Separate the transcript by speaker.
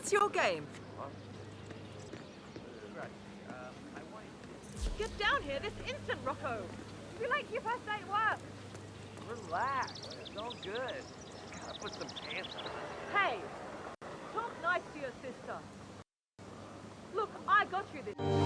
Speaker 1: What's your game?
Speaker 2: Get down here this instant, Rocco! We like your first day at work!
Speaker 3: Relax, it's all good. Gotta put some pants on.
Speaker 2: Hey! Talk nice to your sister. Look, I got you this.